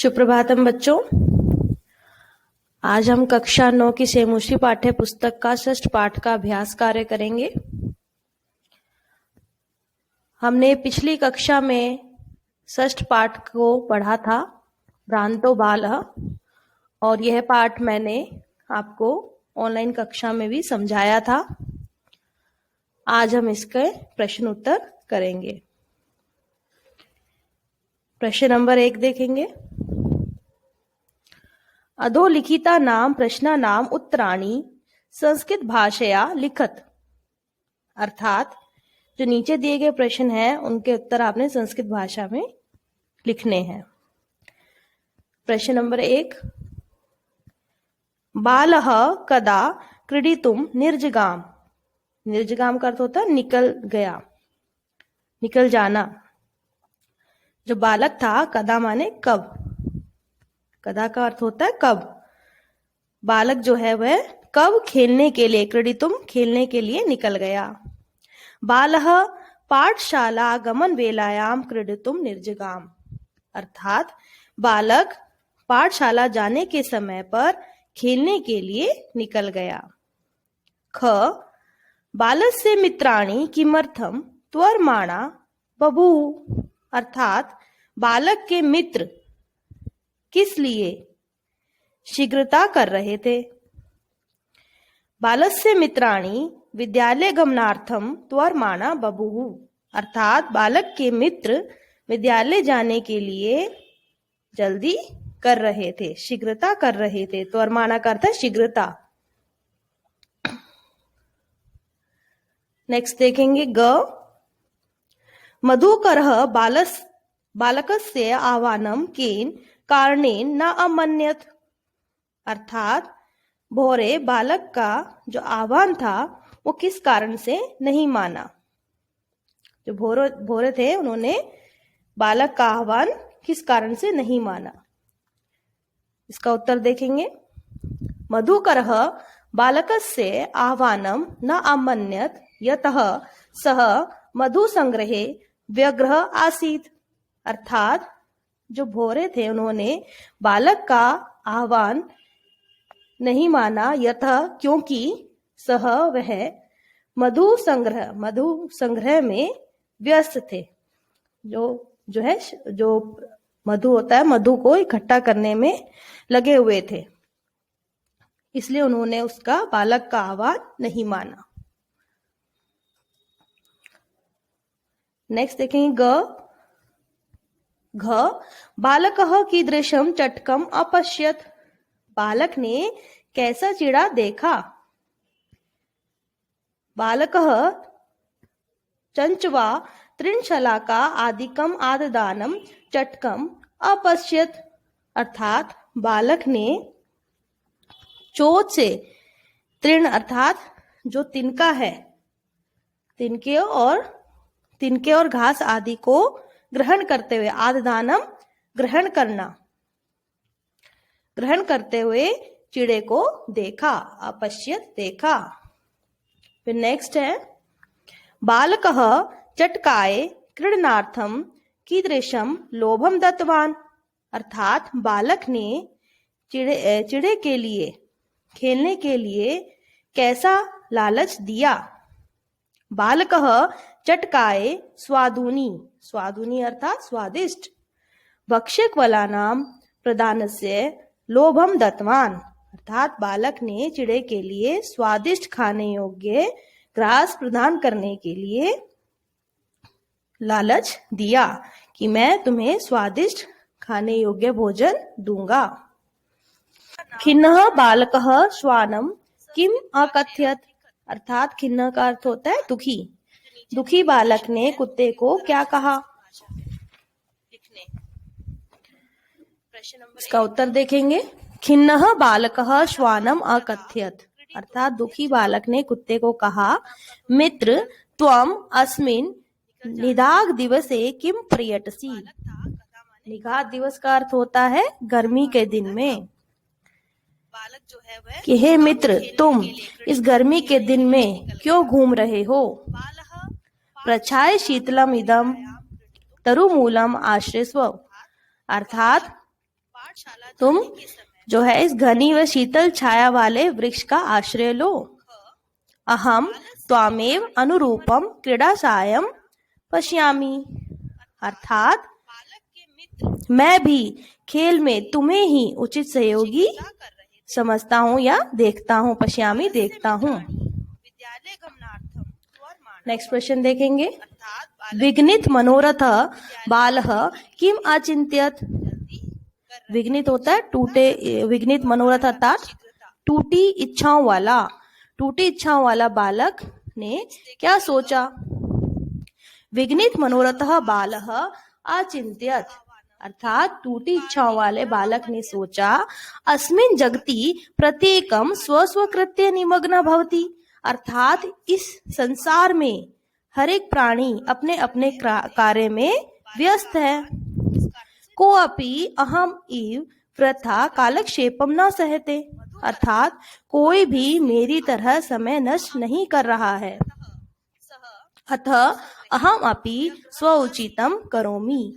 सुप्रभातम बच्चों। आज हम कक्षा 9 की सेमुश्री पाठ्य पुस्तक का षष्ठ पाठ का अभ्यास कार्य करेंगे। हमने पिछली कक्षा में षष्ठ पाठ को पढ़ा था, भ्रांतो बालः, और यह पाठ मैंने आपको ऑनलाइन कक्षा में भी समझाया था। आज हम इसके प्रश्न उत्तर करेंगे। प्रश्न नंबर 1 देखेंगे। अधोलिखिता नाम प्रश्ना नाम उत्तराणि संस्कृत भाषया लिखत। अर्थात जो नीचे दिए गए प्रश्न हैं उनके उत्तर आपने संस्कृत भाषा में लिखने हैं। प्रश्न नंबर 1, बालः कदा क्रीडितुम निर्जगाम। निर्जगाम का अर्थ होता है निकल गया, निकल जाना। जो बालक था, कदा माने कब, कदा का अर्थ होता है कब। बालक जो है वह कब खेलने के लिए, क्रीडितुम खेलने के लिए निकल गया। बालः पाठशाला गमन वेलायाम क्रीडितुम निर्जगाम। अर्थात बालक पाठशाला जाने के समय पर खेलने के लिए निकल गया। ख, बालस्य मित्राणि किमर्थम त्वरमाणा बभूव। अर्थात बालक के मित्र किस लिए शीघ्रता कर रहे थे। बालस्य मित्राणि विद्यालय गमनार्थम त्वरमाणा बभूव। अर्थात बालक के मित्र विद्यालय जाने के लिए जल्दी कर रहे थे, शीघ्रता कर रहे थे। त्वरमाणा का अर्थ है शीघ्रता। नेक्स्ट देखेंगे। ग, मधुकरः बालकस्य आह्वानं केन कारणेन न अमन्यत। अर्थात भोरे बालक का जो आह्वान था वो किस कारण से नहीं माना। जो भोरे थे उन्होंने बालक का आह्वान किस कारण से नहीं माना। इसका उत्तर देखेंगे। मधुकरः बालकस्य आह्वानं न अमन्यत यतः सः मधु संग्रहे व्यग्रः आसीत्। अर्थात जो भोरे थे उन्होंने बालक का आह्वान नहीं माना, यतः क्योंकि सह वह मधु संग्रह में व्यस्त थे। जो मधु होता है, मधु को इकट्ठा करने में लगे हुए थे, इसलिए उन्होंने उसका बालक का आह्वान नहीं माना। नेक्स्ट देखेंगे। घ, बालकः कीदृशं चटकम अपश्यत। बालक ने कैसा चिड़ा देखा। बालकः चंचवा तृणशलाका आदिकम आददानम चटकम अपश्यत। अर्थात बालक ने चोट से तृण अर्थात जो तिनका है, तिनके और घास आदि को ग्रहण करते हुए, आददानम ग्रहण करना, ग्रहण करते हुए चिड़े को देखा, अपश्यत देखा। फिर नेक्स्ट है। बालकः चटकाए क्रीडनार्थम कीदृशम लोभम दत्तवान। अर्थात बालक ने चिड़े के लिए, खेलने के लिए कैसा लालच दिया। बालकः चटकाए स्वादूनी अर्थात स्वादिष्ट भक्ष्यक्वलानां प्रदानस्य लोभम दत्तवान। अर्थात बालक ने चिड़े के लिए स्वादिष्ट खाने योग्य ग्रास प्रदान करने के लिए लालच दिया कि मैं तुम्हें स्वादिष्ट खाने योग्य भोजन दूंगा। खिन्नः बालकः श्वानं किम अकथयत। अर्थात खिन्न का अर्थ होता है दुखी। दुखी बालक ने कुत्ते को क्या कहा। इसका उत्तर देखेंगे। खिन्नः बालकः श्वानम अकथयत। अर्थात दुखी बालक ने कुत्ते को कहा, मित्र त्वम अस्मिन् निदाघ दिवसे किम पर्यटसी। निदाघ दिवस का अर्थ होता है गर्मी के दिन में, कि हे मित्र तुम इस गर्मी के दिन में क्यों घूम रहे हो। प्रच्छाय शीतलम इदम तरुमूलम आश्रयस्व। अर्थात तुम जो है इस घनी व शीतल छाया वाले वृक्ष का आश्रय लो। अहम त्वामेव अनुरूपम क्रीड़ा सायं पश्यामि, अर्थात मैं भी खेल में तुम्हें ही उचित सहयोगी समझता हूँ या देखता हूँ। पश्यामि देखता हूँ। नेक्स्ट क्वेश्चन देखेंगे। विघ्नित मनोरथ बालः किम अचिंत्यत। विघ्नित होता है टूटे, विघ्नित मनोरथ अर्थात टूटी इच्छाओं वाला। टूटी इच्छाओं वाला बालक ने क्या सोचा। विघ्नित मनोरथ बालः अचिंत्यत अर्थात टूटी इच्छाओं वाले बालक ने सोचा, अस्मिन् जगति प्रत्येकम स्वस्वकृत्य निमग्न भवति, अर्थात इस संसार में हर एक प्राणी अपने अपने कार्य में व्यस्त है। कोऽपि अहम इव वृथा कालक्षेपम न सहते, अर्थात कोई भी मेरी तरह समय नष्ट नहीं कर रहा है। अतः अहम अपि स्वउचितम करोमि,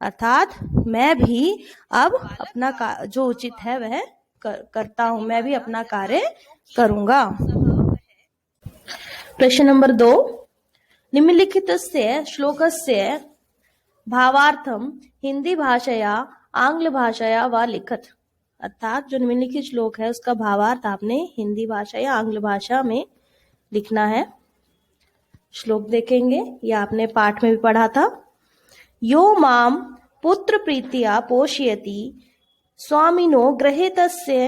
अर्थात मैं भी अब अपना जो उचित है वह करता हूं, मैं भी अपना कार्य करूंगा। प्रश्न नंबर 2। निम्नलिखितस्य श्लोकस्य भावार्थम हिंदी भाषया आंग्ल भाषया वा लिखत, अर्थात जो निम्नलिखित श्लोक है उसका भावार्थ आपने हिंदी भाषा या आंग्ल भाषा में लिखना है। श्लोक देखेंगे, यह आपने पाठ में भी पढ़ा था। यो माम पुत्र प्रीत्या पोषयति स्वामिनो गृहीतस्य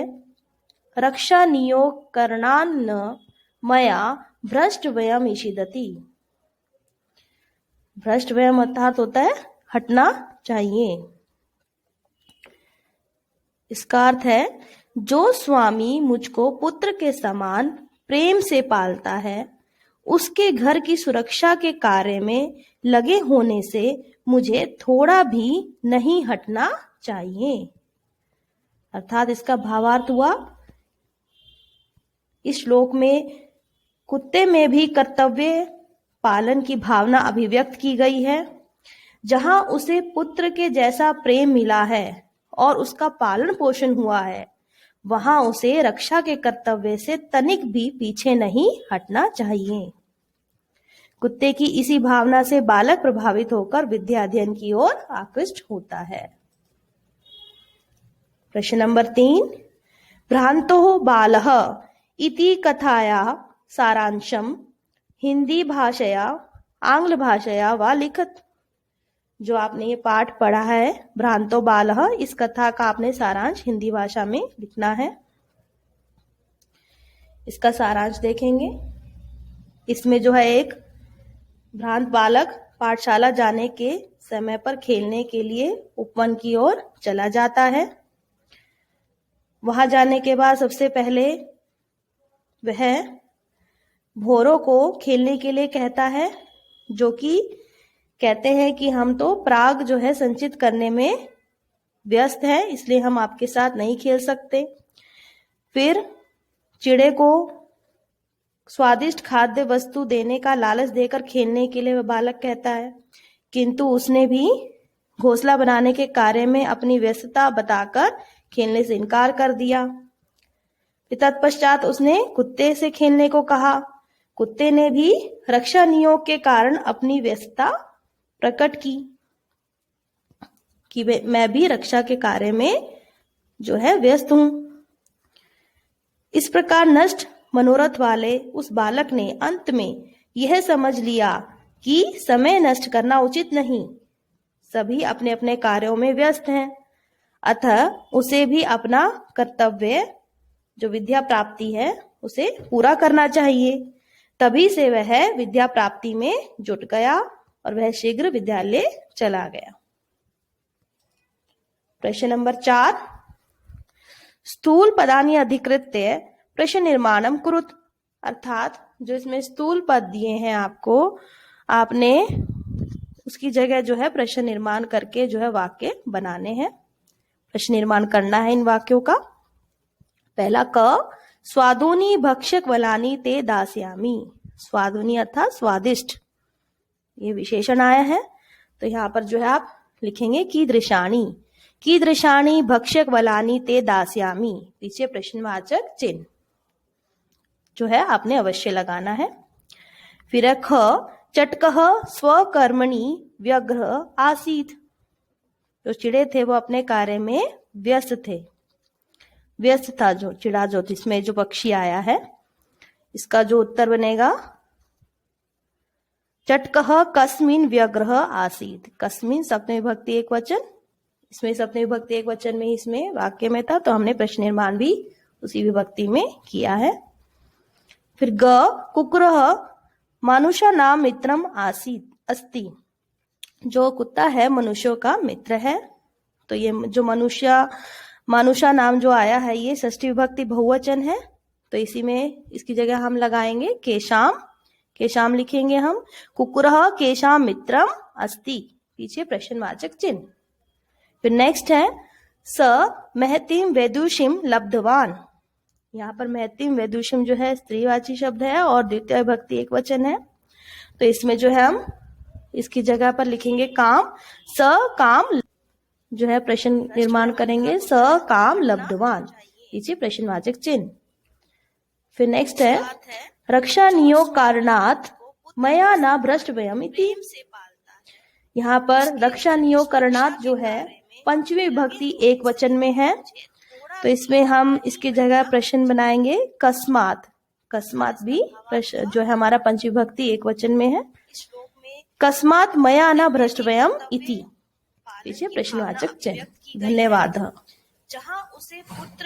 रक्षा नियोगकरणान्न मया भ्रष्टव्यम ईषिदति। भ्रष्टव्यम अर्थात होता है हटना चाहिए। इसका अर्थ है जो स्वामी मुझको पुत्र के समान प्रेम से पालता है, उसके घर की सुरक्षा के कार्य में लगे होने से मुझे थोड़ा भी नहीं हटना चाहिए। अर्थात इसका भावार्थ हुआ, इस श्लोक में कुत्ते में भी कर्तव्य पालन की भावना अभिव्यक्त की गई है। जहां उसे पुत्र के जैसा प्रेम मिला है और उसका पालन पोषण हुआ है, वहां उसे रक्षा के कर्तव्य से तनिक भी पीछे नहीं हटना चाहिए। कुत्ते की इसी भावना से बालक प्रभावित होकर विद्या अध्ययन की ओर आकृष्ट होता है। प्रश्न नंबर 3। भ्रांतो बालः इति कथाया सारांशम हिंदी भाषया आंग्ल भाषया वा लिखत। जो आपने ये पाठ पढ़ा है भ्रांतो बालः, इस कथा का आपने सारांश हिंदी भाषा में लिखना है। इसका सारांश देखेंगे। इसमें जो है एक भ्रांत बालक पाठशाला जाने के समय पर खेलने के लिए उपवन की ओर चला जाता है। वहां जाने के बाद सबसे पहले वह भोरों को खेलने के लिए कहता है, जो कि कहते हैं कि हम तो प्राग जो है संचित करने में व्यस्त हैं, इसलिए हम आपके साथ नहीं खेल सकते। फिर चिड़े को स्वादिष्ट खाद्य वस्तु देने का लालच देकर खेलने के लिए वह बालक कहता है, किंतु उसने भी घोंसला बनाने के कार्य में अपनी व्यस्तता बताकर खेलने से इनकार कर दिया। तत्पश्चात उसने कुत्ते से खेलने को कहा। कुत्ते ने भी रक्षा नियोग के कारण अपनी व्यस्तता प्रकट की कि मैं भी रक्षा के कार्य में जो है व्यस्त हूं। इस प्रकार नष्ट मनोरथ वाले उस बालक ने अंत में यह समझ लिया कि समय नष्ट करना उचित नहीं, सभी अपने अपने कार्यों में व्यस्त हैं, अतः उसे भी अपना कर्तव्य जो विद्या प्राप्ति है उसे पूरा करना चाहिए। तभी से वह विद्या प्राप्ति में जुट गया और वह शीघ्र विद्यालय चला गया। प्रश्न नंबर 4। स्थूल पदानि अधिकृत्य प्रश्न निर्माणम कुरुत, अर्थात जो इसमें स्थूल पद दिए हैं आपको, आपने उसकी जगह जो है प्रश्न निर्माण करके जो है वाक्य बनाने हैं, प्रश्न निर्माण करना है इन वाक्यों का। पहला क, स्वादुनी भक्षक वलानी ते दास्यामी। स्वादुनी अर्थात स्वादिष्ट, ये विशेषण आया है, तो यहाँ पर जो है आप लिखेंगे कीदृशानी, कीदृशानि भक्ष्यक बलानि ते दास्यामि, पीछे प्रश्नवाचक चिन्ह जो है आपने अवश्य लगाना है। फिर ख, चटकः स्वकर्मणि व्यग्र आसीत्, जो चिड़े थे वो अपने कार्य में व्यस्त थे, व्यस्त था जो चिड़ा, जो इसमें जो पक्षी आया है, इसका जो उत्तर बनेगा चटकः कस्मिन् व्यग्रः आसीत्। कस्मिन् सप्तमी विभक्ति एक वचन, इसमें सप्तमी विभक्ति एक वचन में इसमें वाक्य में था, तो हमने प्रश्न निर्माण भी उसी विभक्ति में किया है। फिर ग, कुकुरः मानुषानां मित्रम आसीत् अस्ति, जो कुत्ता है मनुष्यों का मित्र है। तो ये जो मानुषा नाम जो आया है ये षष्ठी विभक्ति बहुवचन है, तो इसी में इसकी जगह हम लगाएंगे केशाम, केशाम लिखेंगे हम। कुकुरः केशाम मित्रम अस्ति, पीछे प्रश्नवाचक चिन्ह। फिर नेक्स्ट है स महतीम वैदुषीम लब्धवान, यहाँ पर महतीम वैदुषीम जो है स्त्रीवाची शब्द है और द्वितीय विभक्ति एक वचन है, तो इसमें जो है हम इसकी जगह पर लिखेंगे काम, स काम जो है प्रश्न निर्माण करेंगे, स काम लब्धवान, पीछे प्रश्नवाचक चिन्ह। फिर नेक्स्ट है रक्षा नियोग कारणात् मया न भ्रष्टव्यम् इति, यहाँ पर रक्षा नियोग कारणात् जो है पंचमी विभक्ति एक वचन में है, तो इसमें हम इसकी जगह प्रश्न बनाएंगे कस्मात, कस्मात भी जो है हमारा पंचमी विभक्ति एक वचन में है। कस्मात मया न भ्रष्टव्यम् इति, पीछे प्रश्नवाचक चिन्ह। धन्यवाद। जहां उसे पुत्र